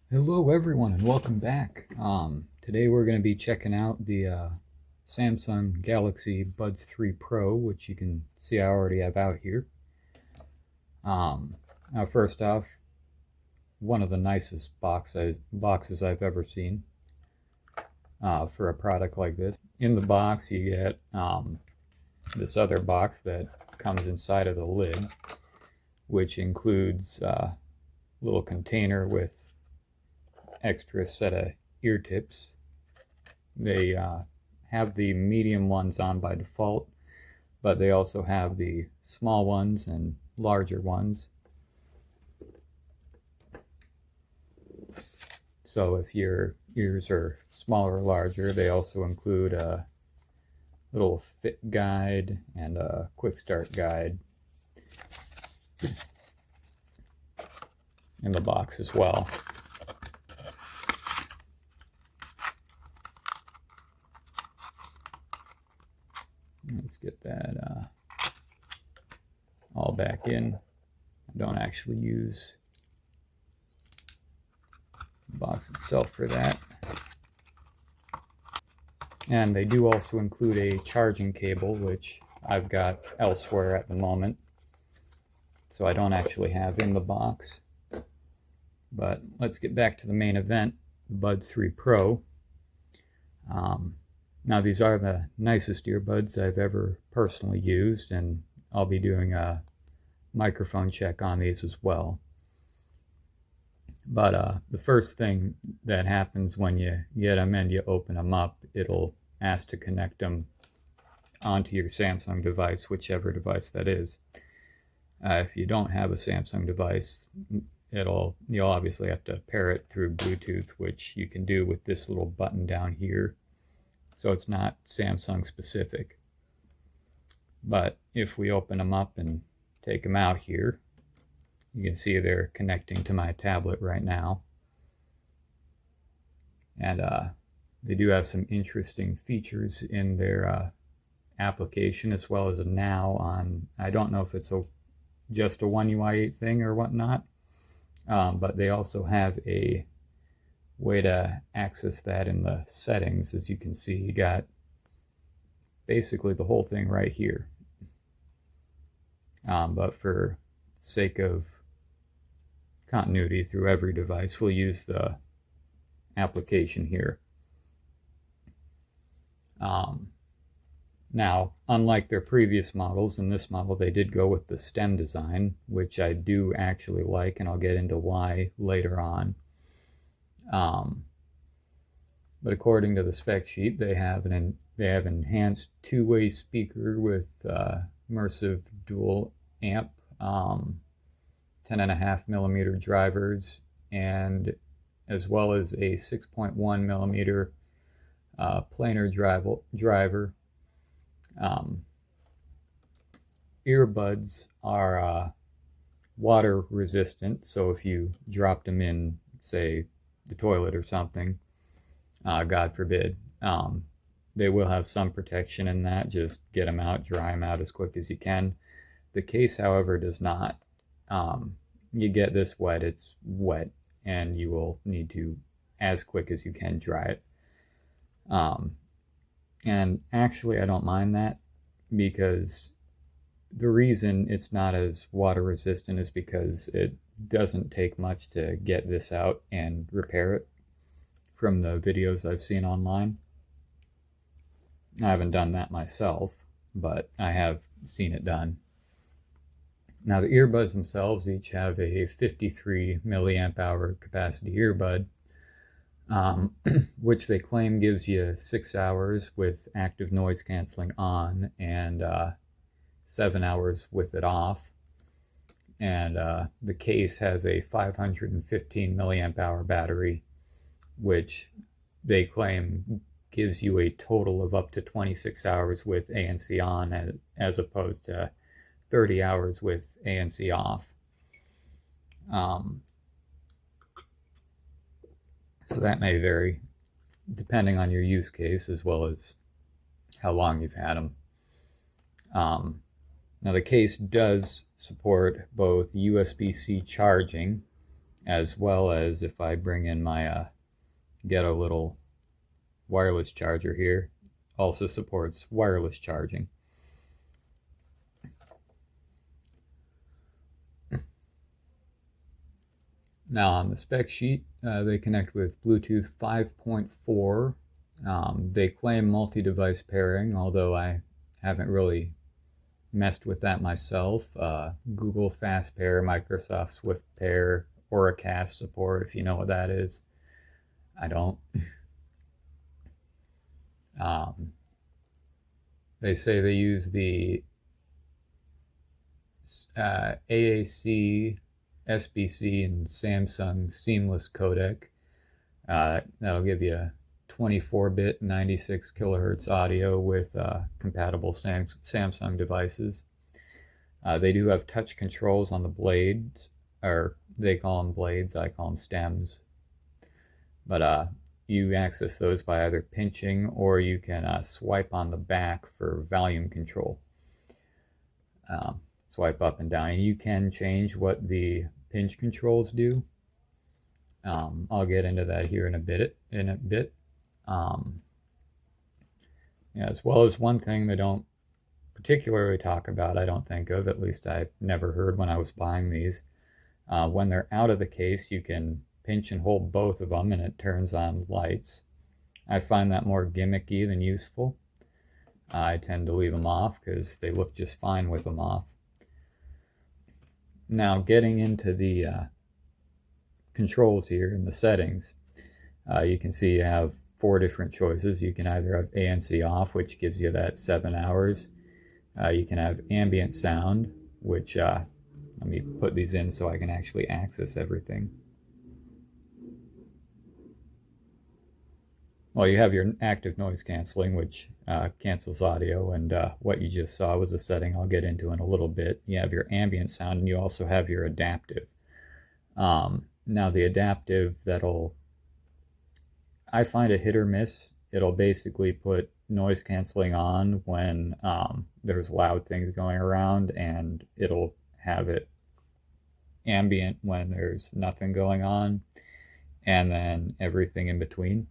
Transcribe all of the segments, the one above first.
Hello everyone and welcome back. Today we're going to be checking out the Samsung Galaxy Buds 3 Pro, which you can see I already have out here. Now first off, one of the nicest boxes I've ever seen for a product like this. In the box you get this other box that comes inside of the lid, which includes a little container with extra set of ear tips. They have the medium ones on by default, but they also have the small ones and larger ones. So if your ears are smaller or larger, they also include a little fit guide and a quick start guide in the box as well. Let's get that all back in. I don't actually use the box itself for that. And they do also include a charging cable, which I've got elsewhere at the moment, so I don't actually have in the box. But let's get back to the main event, the Buds 3 Pro. Now these are the nicest earbuds I've ever personally used, and I'll be doing a microphone check on these as well. But the first thing that happens when you get them and you open them up, it'll ask to connect them onto your Samsung device, whichever device that is. If you don't have a Samsung device, you'll obviously have to pair it through Bluetooth, which you can do with this little button down here. So it's not Samsung specific. But if we open them up and take them out here, you can see they're connecting to my tablet right now. And they do have some interesting features in their application, as well as a now on, I don't know if it's just a One UI 8 thing or whatnot, but they also have a way to access that in the settings. As you can see, you got basically the whole thing right here. But for sake of continuity through every device, we'll use the application here. Now, unlike their previous models, in this model they did go with the stem design, which I do actually like, and I'll get into why later on. But according to the spec sheet, they have enhanced two-way speaker with immersive dual amp, 10.5 millimeter drivers, and as well as a 6.1 millimeter planar driver. Earbuds are water resistant, so if you dropped them in, say, the toilet or something, God forbid, they will have some protection in that. Just get them out, dry them out as quick as you can. The case, however, does not. You get this wet, it's wet, and you will need to, as quick as you can, dry it. And actually, I don't mind that, because the reason it's not as water resistant is because it doesn't take much to get this out and repair it, from the videos I've seen online. I haven't done that myself, but I have seen it done. Now the earbuds themselves each have a 53 milliamp hour capacity earbud, which they claim gives you 6 hours with active noise canceling on, and 7 hours with it off. And the case has a 515 milliamp hour battery, which they claim gives you a total of up to 26 hours with ANC on, as opposed to 30 hours with ANC off. So that may vary depending on your use case, as well as how long you've had them. Now the case does support both USB-C charging as well as if I bring in my Ghetto little wireless charger here, also supports wireless charging. Now on the spec sheet, they connect with Bluetooth 5.4. They claim multi-device pairing, although I haven't really messed with that myself. Google Fast Pair, Microsoft Swift Pair, Auracast support, if you know what that is. I don't. They say they use the AAC, SBC, and Samsung Seamless codec. That'll give you a 24-bit 96 kilohertz audio with compatible Samsung devices. They do have touch controls on the blades, or they call them blades, I call them stems. But you access those by either pinching, or you can swipe on the back for volume control. Swipe up and down, and you can change what the pinch controls do. I'll get into that here in a bit. Yeah, as well as one thing they don't particularly talk about, I don't think of, at least I never heard when I was buying these. When they're out of the case, you can pinch and hold both of them and it turns on lights. I find that more gimmicky than useful. I tend to leave them off because they look just fine with them off. Now, getting into the controls here in the settings, you can see you have 4 different choices. You can either have ANC off, which gives you that 7 hours. You can have ambient sound, which let me put these in so I can actually access everything. Well, you have your active noise canceling, which cancels audio, and what you just saw was a setting I'll get into in a little bit. You have your ambient sound, and you also have your adaptive. Now the adaptive, I find a hit or miss. It'll basically put noise canceling on when there's loud things going around, and it'll have it ambient when there's nothing going on, and then everything in between.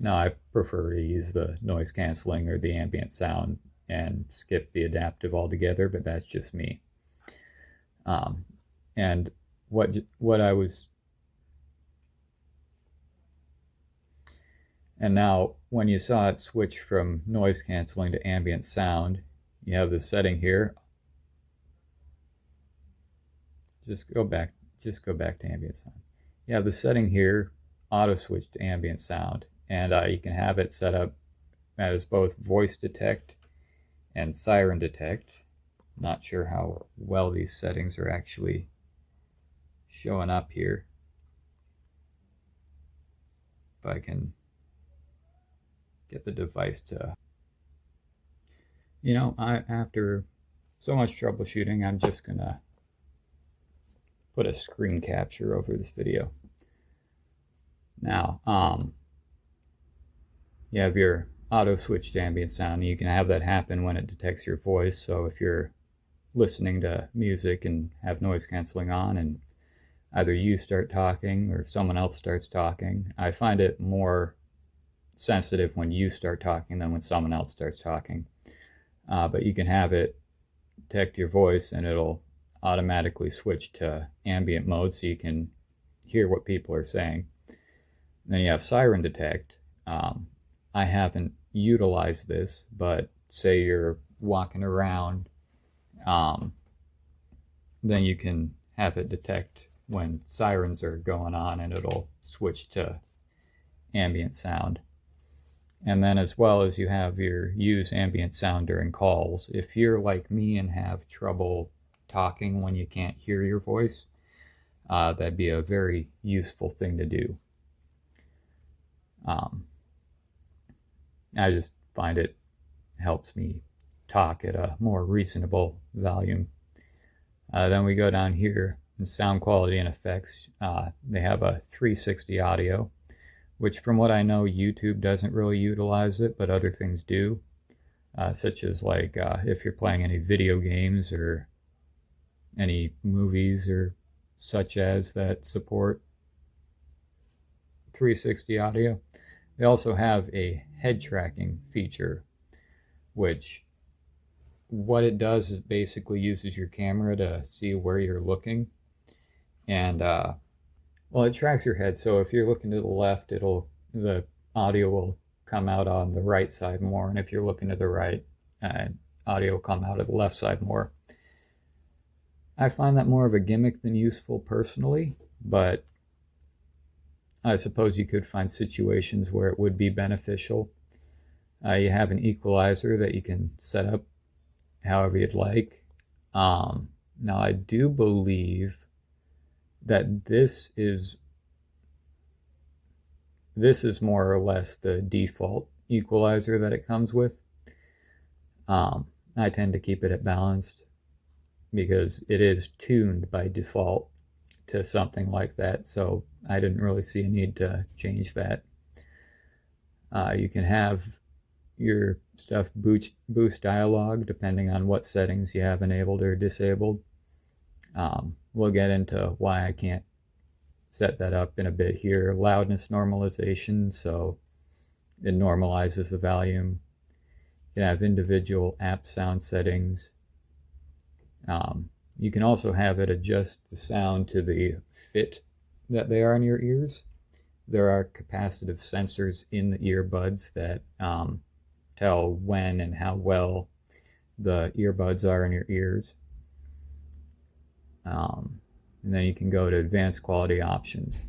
Now I prefer to use the noise canceling or the ambient sound and skip the adaptive altogether, but that's just me. And what I was, and now when you saw it switch from noise canceling to ambient sound, you have the setting here. Just go back to ambient sound. You have the setting here, auto switch to ambient sound, and you can have it set up as both voice detect and siren detect. Not sure how well these settings are actually showing up here. If I can get the device to, after so much troubleshooting, I'm just gonna put a screen capture over this video. Now, you have your auto switch to ambient sound, and you can have that happen when it detects your voice. So if you're listening to music and have noise canceling on, and either you start talking or someone else starts talking, I find it more sensitive when you start talking than when someone else starts talking. But you can have it detect your voice, and it'll automatically switch to ambient mode so you can hear what people are saying. And then you have siren detect. I haven't utilized this, but say you're walking around, then you can have it detect when sirens are going on, and it'll switch to ambient sound. And then as well as you have your use ambient sound during calls. If you're like me and have trouble talking when you can't hear your voice, that'd be a very useful thing to do. I just find it helps me talk at a more reasonable volume. Then we go down here in sound quality and effects. They have a 360 audio, which from what I know, YouTube doesn't really utilize it, but other things do, such as like if you're playing any video games or any movies or such as that support 360 audio. They also have a head tracking feature, which what it does is basically uses your camera to see where you're looking. And well, it tracks your head, so if you're looking to the left, the audio will come out on the right side more, and if you're looking to the right, audio will come out of the left side more. I find that more of a gimmick than useful personally, but I suppose you could find situations where it would be beneficial. You have an equalizer that you can set up however you'd like. Now, I do believe that this is more or less the default equalizer that it comes with. I tend to keep it at balanced because it is tuned by default to something like that, so I didn't really see a need to change that. You can have your stuff boost dialogue depending on what settings you have enabled or disabled. We'll get into why I can't set that up in a bit here. Loudness normalization, so it normalizes the volume. You can have individual app sound settings. You can also have it adjust the sound to the fit that they are in your ears. There are capacitive sensors in the earbuds that tell when and how well the earbuds are in your ears. And then you can go to advanced quality options.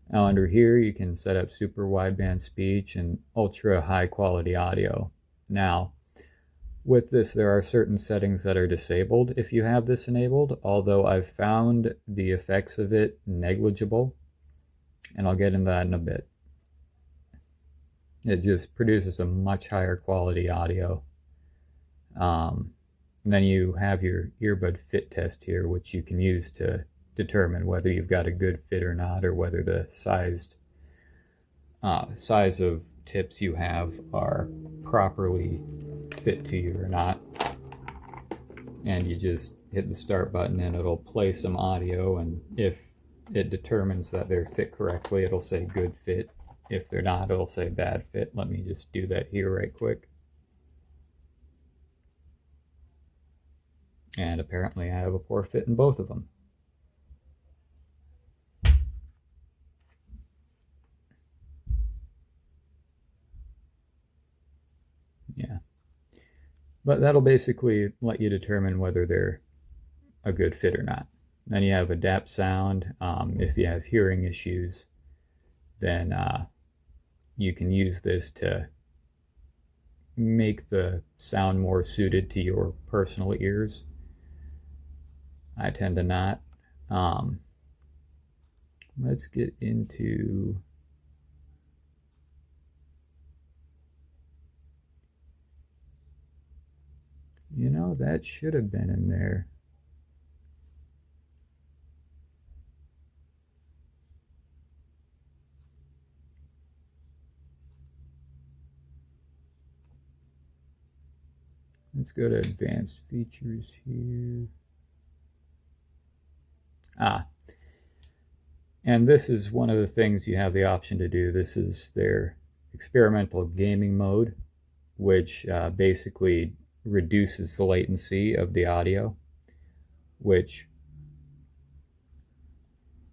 Now under here you can set up super wideband speech and ultra high quality audio. Now with this, there are certain settings that are disabled if you have this enabled, although I've found the effects of it negligible, and I'll get into that in a bit. It just produces a much higher quality audio. And then you have your earbud fit test here, which you can use to determine whether you've got a good fit or not, or whether the size of tips you have are properly fit to you or not. And you just hit the start button and it'll play some audio, and if it determines that they're fit correctly, it'll say good fit. If they're not, it'll say bad fit. Let me just do that here right quick. And apparently I have a poor fit in both of them. Yeah. But that'll basically let you determine whether they're a good fit or not. Then you have adapt sound. If you have hearing issues, then you can use this to make the sound more suited to your personal ears. I tend to not. Let's get into that should have been in there. Let's go to advanced features here. And this is one of the things you have the option to do. This is their experimental gaming mode, which basically reduces the latency of the audio, which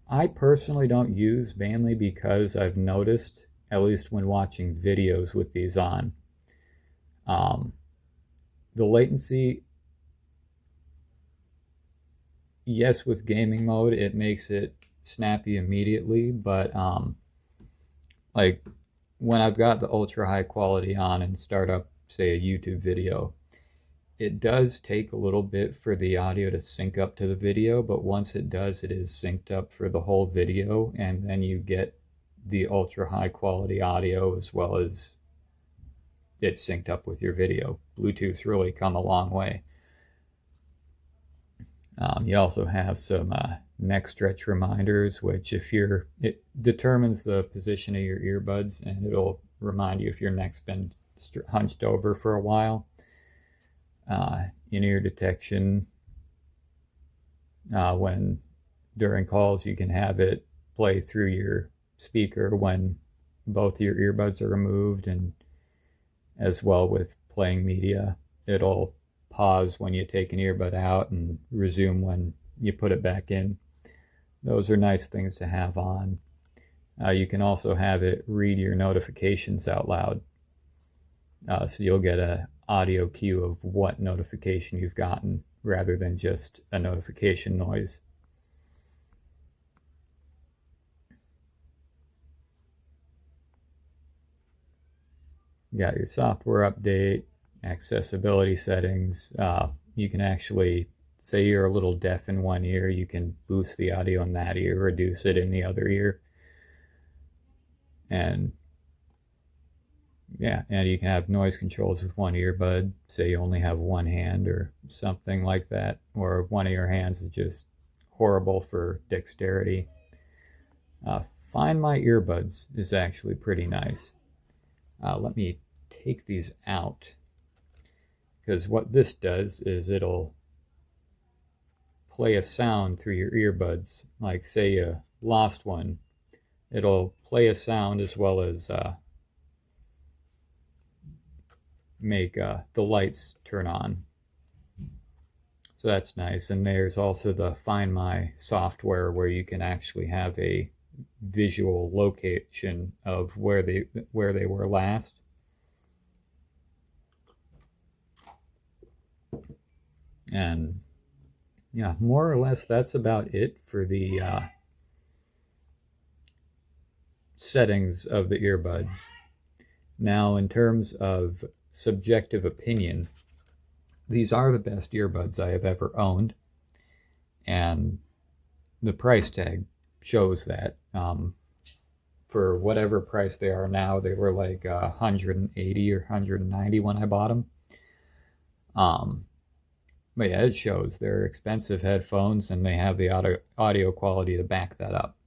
I personally don't use, mainly because I've noticed, at least when watching videos with these on, the latency, yes, with gaming mode, it makes it snappy immediately, but like when I've got the ultra high quality on and start up, say, a YouTube video, it does take a little bit for the audio to sync up to the video, but once it does, it is synced up for the whole video, and then you get the ultra high quality audio as well as it's synced up with your video. Bluetooth's really come a long way. You also have some neck stretch reminders, which it determines the position of your earbuds, and it'll remind you if your neck's been hunched over for a while. In-ear detection, when during calls, you can have it play through your speaker when both your earbuds are removed, and as well with playing media. It'll pause when you take an earbud out and resume when you put it back in. Those are nice things to have on. You can also have it read your notifications out loud. So you'll get an audio cue of what notification you've gotten rather than just a notification noise. You got your software update, accessibility settings. You can actually, say you're a little deaf in one ear, you can boost the audio in that ear, reduce it in the other ear. And yeah, and you can have noise controls with one earbud. Say you only have one hand or something like that, or one of your hands is just horrible for dexterity. Find My Earbuds is actually pretty nice. Let me take these out, because what this does is it'll play a sound through your earbuds. Like say you lost one, it'll play a sound as well as make the lights turn on. So that's nice. And there's also the Find My software where you can actually have a visual location of where they were last. And yeah, more or less that's about it for the settings of the earbuds. Now, in terms of subjective opinion, these are the best earbuds I have ever owned, and the price tag shows that. For whatever price they are now, they were like 180 or 190 when I bought them. But yeah, it shows they're expensive headphones, and they have the audio quality to back that up.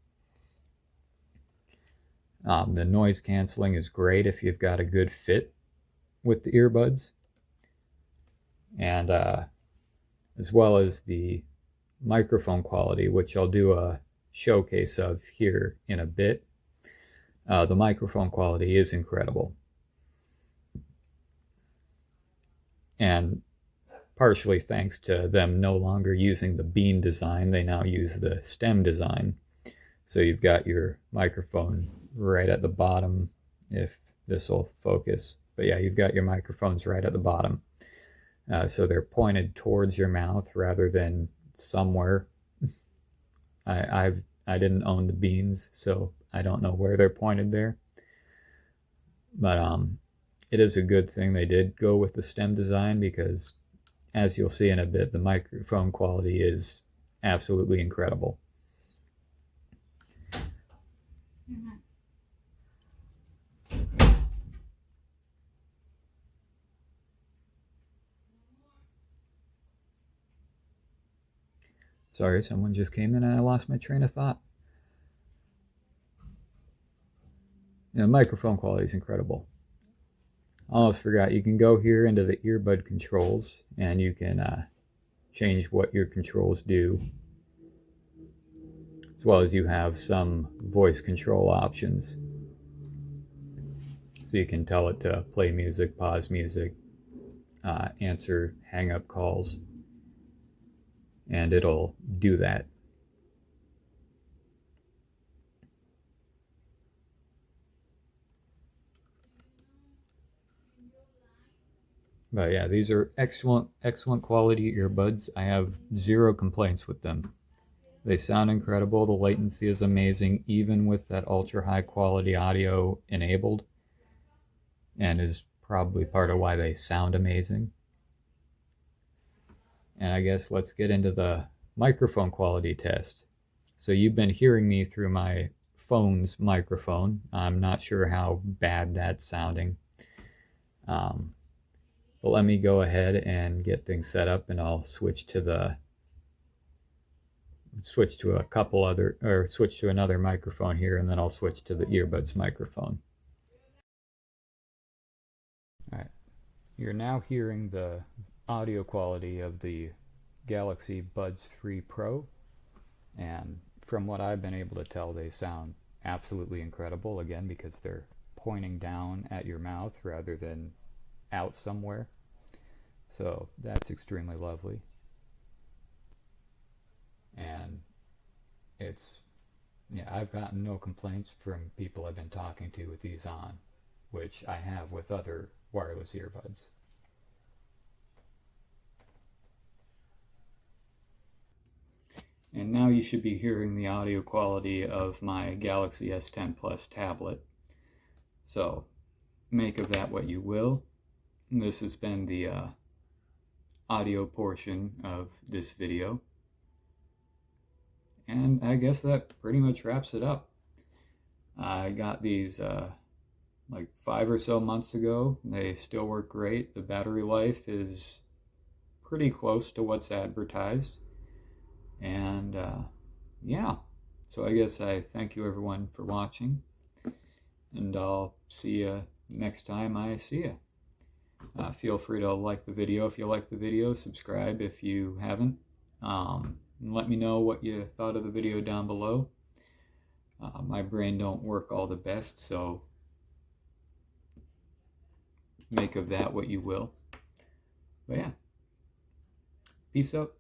The noise canceling is great if you've got a good fit with the earbuds, and as well as the microphone quality, which I'll do a showcase of here in a bit. The microphone quality is incredible, and partially thanks to them no longer using the bean design, they now use the stem design. So you've got your microphone right at the bottom, if this will focus. But yeah, you've got your microphones right at the bottom. So they're pointed towards your mouth rather than somewhere. I didn't own the beans, so I don't know where they're pointed there. But it is a good thing they did go with the stem design, because as you'll see in a bit, the microphone quality is absolutely incredible. Sorry, someone just came in and I lost my train of thought. The microphone quality is incredible. I almost forgot, you can go here into the earbud controls and you can change what your controls do, as well as you have some voice control options. So you can tell it to play music, pause music, answer hang up calls, and it'll do that. But yeah, these are excellent quality earbuds. I have zero complaints with them. They sound incredible. The latency is amazing, even with that ultra high quality audio enabled, and is probably part of why they sound amazing. And I guess let's get into the microphone quality test. So you've been hearing me through my phone's microphone. I'm not sure how bad that's sounding. But let me go ahead and get things set up, and I'll switch to another microphone here, and then I'll switch to the earbuds microphone. All right, you're now hearing the audio quality of the Galaxy Buds 3 Pro, And from what I've been able to tell, they sound absolutely incredible, again, because they're pointing down at your mouth rather than out somewhere. So that's extremely lovely. And it's, yeah, I've gotten no complaints from people I've been talking to with these on, which I have with other wireless earbuds. And now you should be hearing the audio quality of my Galaxy S10 Plus tablet. So make of that what you will. This has been the audio portion of this video. And I guess that pretty much wraps it up. I got these like 5 or so months ago. They still work great. The battery life is pretty close to what's advertised. And yeah, so I guess I thank you everyone for watching, and I'll see you next time I see you. Feel free to like the video if you like the video, subscribe if you haven't, and let me know what you thought of the video down below. My brain don't work all the best, so make of that what you will. But yeah, peace out.